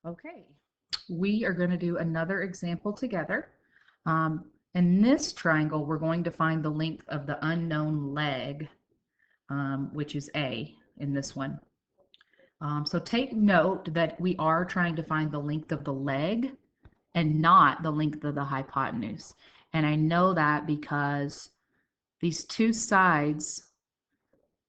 Okay, we are going to do another example together. In this triangle, we're going to find the length of the unknown leg, which is A in this one. So take note that we are trying to find the length of the leg and not the length of the hypotenuse. And I know that because these two sides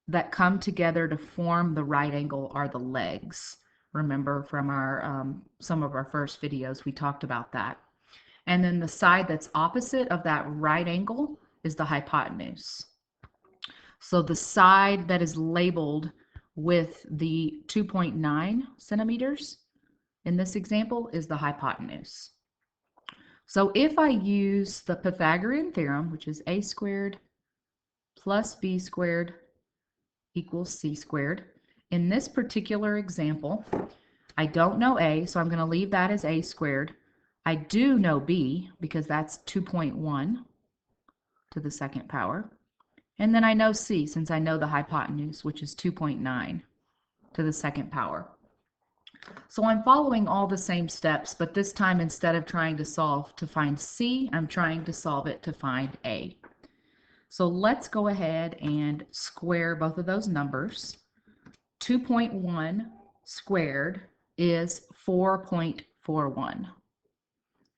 that come together to form the right angle are the legs. Remember from our some of our first videos, we talked about that. And then the side that's opposite of that right angle is the hypotenuse. So the side that is labeled with the 2.9 centimeters in this example is the hypotenuse. So if I use the Pythagorean theorem, which is a squared plus b squared equals c squared, in this particular example, I don't know a, so I'm going to leave that as a squared. I do know b because that's 2.1 to the second power. And then I know c since I know the hypotenuse, which is 2.9 to the second power. So I'm following all the same steps, but this time instead of trying to solve to find c, I'm trying to solve it to find a. So let's go ahead and square both of those numbers. 2.1 squared is 4.41.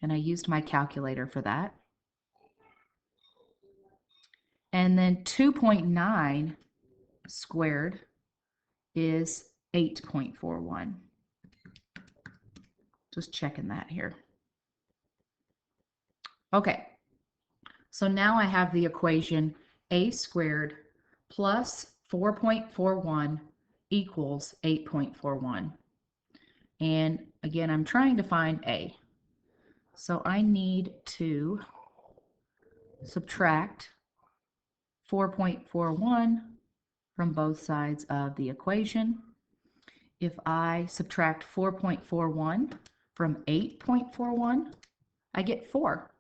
And I used my calculator for that. And then 2.9 squared is 8.41. Just checking that here. Okay, so now I have the equation a squared plus 4.41 equals 8.41. And again, I'm trying to find a. So I need to subtract 4.41 from both sides of the equation. If I subtract 4.41 from 8.41, I get 4.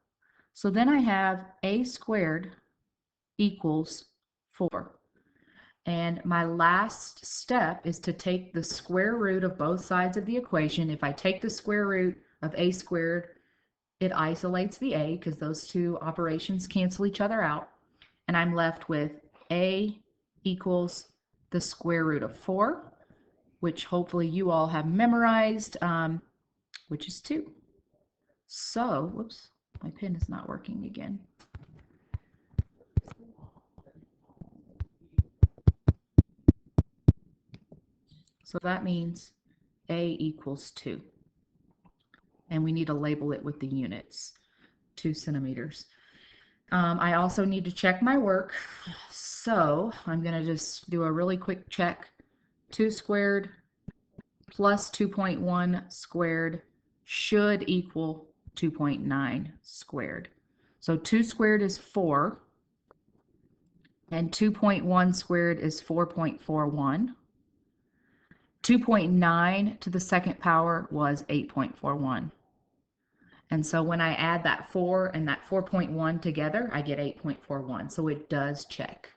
So then I have a squared equals 4. And my last step is to take the square root of both sides of the equation. If I take the square root of a squared, it isolates the a because those two operations cancel each other out. And I'm left with a equals the square root of 4, which hopefully you all have memorized, which is 2. So, whoops, my pen is not working again. So that means a equals 2. And we need to label it with the units, 2 centimeters. I also need to check my work. So I'm going to just do a really quick check. 2 squared plus 2.1 squared should equal 2.9 squared. So 2 squared is 4, and 2.1 squared is 4.41. 2.9 to the second power was 8.41. And so when I add that 4 and that 4.1 together, I get 8.41. So it does check.